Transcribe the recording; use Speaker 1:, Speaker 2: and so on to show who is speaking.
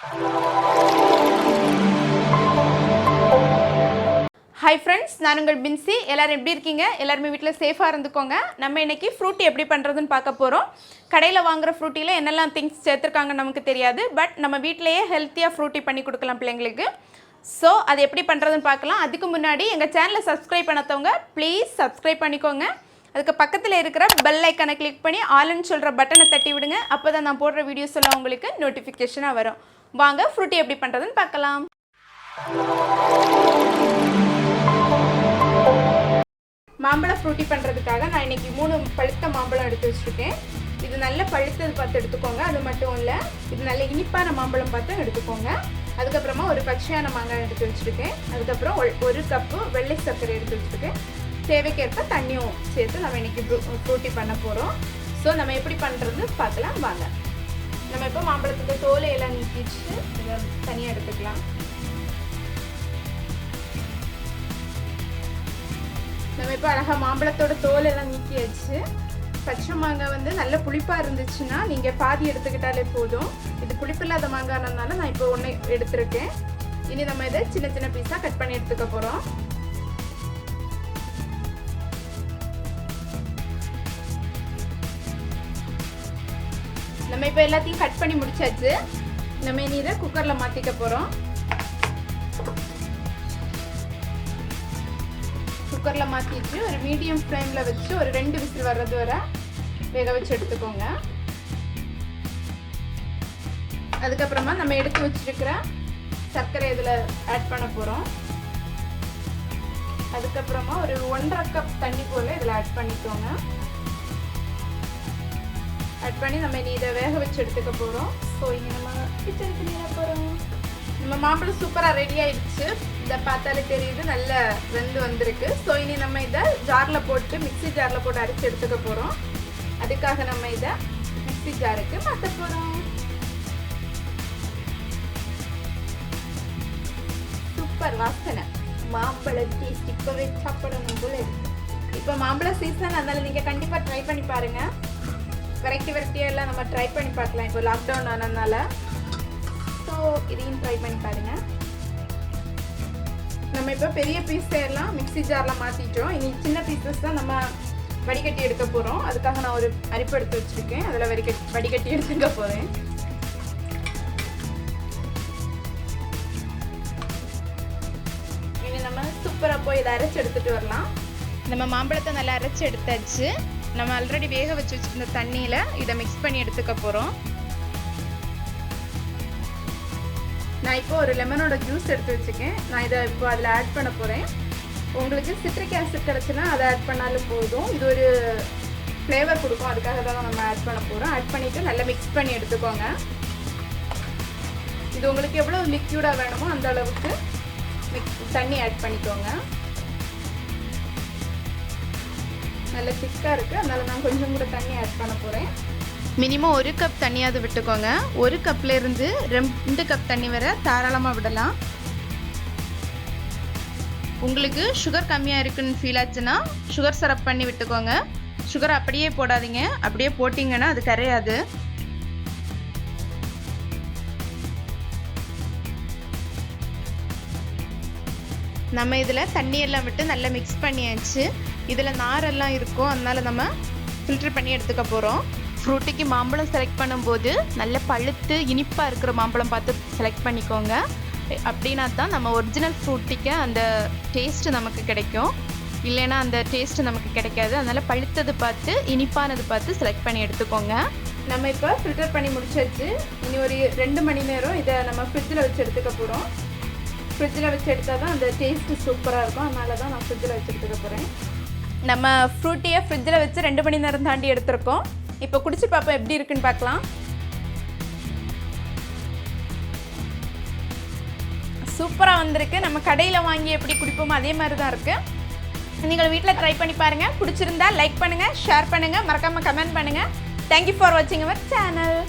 Speaker 1: Hi friends, நான் உங்கள் Bincy. எல்லாரும் எப்படி இருக்கீங்க? எல்லாரும் வீட்ல சேஃபா இருந்துக்கோங்க. நம்ம இன்னைக்கு ஃப்ரூட்டி எப்படி பண்றதுன்னு பார்க்க போறோம். கடையில வாங்குற ஃப்ரூட்டில என்னெல்லாம் things சேர்த்திருக்காங்க நமக்கு தெரியாது. பட் நம்ம வீட்லயே ஹெல்த்தியா ஃப்ரூட்டி பண்ணி கொடுக்கலாம் பிள்ளைங்களுக்கு. சோ அது எப்படி பண்றதுன்னு பார்க்கலாம். அதுக்கு முன்னாடி எங்க சேனலை subscribe பண்ணாதவங்க ப்ளீஸ் subscribe பண்ணிக்கோங்க. அதுக்கு பக்கத்துல இருக்கிற bell icon-ஐ கிளிக் பண்ணி all ன்னு சொல்ற பட்டனை தட்டி விடுங்க. அப்பதான் நான் போடுற வீடியோஸ் எல்லாம் உங்களுக்கு நோட்டிஃபிகேஷனா வரும். வாங்க ஃப்ரூட்டி எப்படி பண்றதுன்னு பார்க்கலாம். மாம்பழம் ஃப்ரூட்டி பண்ணுறதுக்காக நான் இன்றைக்கி 3 பழுத்த மாம்பழம் எடுத்து வச்சுருக்கேன். இது நல்ல பழுத்தது பார்த்து எடுத்துக்கோங்க. அது மட்டும் இல்லை, இது நல்ல இனிப்பான மாம்பழம் பார்த்து எடுத்துக்கோங்க. அதுக்கப்புறமா ஒரு பச்சையான மாங்காய் எடுத்து வச்சுருக்கேன். அதுக்கப்புறம் 1 கப்பு வெள்ளை சர்க்கரை எடுத்து வச்சுருக்கேன். தேவைக்கேற்ப தண்ணியும் சேர்த்து நம்ம இன்றைக்கி ஃப்ரூட்டி பண்ண போகிறோம். ஸோ நம்ம எப்படி பண்ணுறது பார்க்கலாம் வாங்க. நம்ம இப்போ மாம்பழத்துக்கு தோலை எல்லாம் நீக்கிச்சு இதை தனியாக எடுத்துக்கலாம். நம்ம இப்போ அழகாக மாம்பழத்தோட தோல் எல்லாம் நீக்கியாச்சு. பச்சை மாங்காய் வந்து நல்ல புளிப்பாக இருந்துச்சுன்னா நீங்கள் பாதி எடுத்துக்கிட்டாலே போதும். இது புளிப்பு இல்லாத மாங்காய்னால நான் இப்போ 1 எடுத்திருக்கேன். இனி நம்ம இதை சின்ன சின்ன பீஸாக கட் பண்ணி எடுத்துக்க போகிறோம். நம்ம இப்போ எல்லாத்தையும் கட் பண்ணி முடிச்சாச்சு. நம்ம இனி இதை குக்கரில் மாற்றிக்க போகிறோம். குக்கரில் மாற்றிட்டு ஒரு மீடியம் ஃப்ளேமில் வச்சு ஒரு 2 விசில் வர்றது வரை வேக வச்சு எடுத்துக்கோங்க. அதுக்கப்புறமா நம்ம எடுத்து வச்சிருக்கிற சர்க்கரை இதில் ஆட் பண்ண போகிறோம். அதுக்கப்புறமா ஒரு 1.5 கப் தண்ணி போல் இதில் ஆட் பண்ணிக்கோங்க. ஆட் பண்ணி நம்ம இதை வேக வச்சு எடுத்துக்க போகிறோம். ஸோ இங்கே நம்ம கிச்சனுக்கு நீர போகிறோம். நம்ம மாம்பழம் சூப்பராக ரெடி ஆயிடுச்சு. இதை பார்த்தாலே தெரியுது நல்ல வெந்து வந்திருக்கு. ஸோ இனி நம்ம இதை ஜாரில் போட்டு மிக்ஸி ஜாரில் போட்டு அரைச்சி எடுத்துக்க போகிறோம். அதுக்காக நம்ம இதை மிக்ஸி ஜாருக்கு மாற்ற போகிறோம். சூப்பர் வாசனை, மாம்பழ டேஸ்ட் இப்போவே சாப்பிடணும் போல இருக்கு. இப்போ மாம்பழ சீசன், அதனால நீங்கள் கண்டிப்பாக ட்ரை பண்ணி பாருங்கள். வெரைட்டியாக எல்லாம் நம்ம ட்ரை பண்ணி பார்க்கலாம் இப்போ லாக்டவுன் ஆனதுனால. ஸோ இதையும் ட்ரை பண்ணி பாருங்கள். நம்ம இப்போ பெரிய பீஸை எல்லாம் மிக்ஸி ஜாரில் மாற்றிட்டோம். இனி சின்ன பீசஸ் தான் நம்ம வடிகட்டி எடுக்க போகிறோம். அதுக்காக நான் ஒரு அரிப்பு எடுத்து வச்சுருக்கேன். அதில் வடிகட்டி எடுத்துக்க போகிறேன். இனி நம்ம சூப்பராக போய் இதை அரைச்சி எடுத்துகிட்டு வரலாம். நம்ம மாம்பழத்தை நல்லா அரைச்சி எடுத்தாச்சு. நம்ம ஆல்ரெடி வேக வச்சு வச்சுருந்த தண்ணியில் இதை மிக்ஸ் பண்ணி எடுத்துக்க போகிறோம். நான் இப்போ ஒரு லெமனோட ஜூஸ் எடுத்து வச்சுருக்கேன். நான் இதை இப்போ அதில் ஆட் பண்ண போகிறேன். உங்களுக்கு சிட்ரிக் ஆசிட் கிடச்சுன்னா அதை ஆட் பண்ணாலும் போதும். இது ஒரு ஃப்ளேவர் கொடுக்கும். அதுக்காக தான் நம்ம ஆட் பண்ண போகிறோம். ஆட் பண்ணிவிட்டு நல்லா மிக்ஸ் பண்ணி எடுத்துக்கோங்க. இது உங்களுக்கு எவ்வளோ லிக்யூடாக வேணுமோ அந்த அளவுக்கு தண்ணி ஆட் பண்ணிக்கோங்க. நல்ல திக்காக இருக்குது, அதனால் நான் கொஞ்சம் கூட தண்ணி ஆட் பண்ண போகிறேன். மினிமம் 1 கப் தண்ணியாவது விட்டுக்கோங்க. 1 கப்லேருந்து 2 கப் தண்ணி வரை தாராளமாக விடலாம். உங்களுக்கு சுகர் கம்மியாக இருக்குன்னு ஃபீல் ஆச்சுன்னா சுகர் சிரப் பண்ணி விட்டுக்கோங்க. சுகர் அப்படியே போடாதீங்க. அப்படியே போட்டிங்கன்னா அது கரையாது. நம்ம இதில் தண்ணியெல்லாம் விட்டு நல்லா மிக்ஸ் பண்ணியாச்சு. இதில் நாரெல்லாம் இருக்கும், அதனால் நம்ம ஃபில்டர் பண்ணி எடுத்துக்க போகிறோம். ஃப்ரூட்டிக்கு மாம்பழம் செலக்ட் பண்ணும்போது நல்ல பழுத்து இனிப்பாக இருக்கிற மாம்பழம் பார்த்து செலக்ட் பண்ணிக்கோங்க. அப்படின்னா தான் நம்ம ஒரிஜினல் ஃப்ரூட்டிக்கு அந்த டேஸ்ட்டு நமக்கு கிடைக்கும். இல்லைன்னா அந்த டேஸ்ட்டு நமக்கு கிடைக்காது. அதனால் பழுத்தது பார்த்து இனிப்பானது பார்த்து செலக்ட் பண்ணி எடுத்துக்கோங்க. நம்ம இப்போ ஃபில்டர் பண்ணி முடிச்சாச்சு. இனி ஒரு 2 மணி நேரம் இதை நம்ம ஃப்ரிட்ஜில் வச்சு எடுத்துக்க போகிறோம். ஃப்ரிட்ஜில் வச்சு எடுத்தால் தான் அந்த டேஸ்ட்டு சூப்பராக இருக்கும். அதனால தான் நான் ஃப்ரிட்ஜில் வச்சு எடுத்துக்க போகிறேன். நம்ம ஃப்ரூட்டியை ஃப்ரிட்ஜில் வச்சு 2 மணி நேரம் தாண்டி எடுத்துருக்கோம். இப்போ குடிச்சு பார்ப்போம் எப்படி இருக்குன்னு பார்க்கலாம். சூப்பராக வந்திருக்கு. நம்ம கடையில் வாங்கி எப்படி குடிப்போமோ அதே மாதிரி தான் இருக்குது. நீங்கள் வீட்டில் ட்ரை பண்ணி பாருங்கள். பிடிச்சிருந்தா லைக் பண்ணுங்கள், ஷேர் பண்ணுங்கள், மறக்காமல் கமெண்ட் பண்ணுங்கள். தேங்க்யூ ஃபார் வாட்சிங் அவர் சேனல்.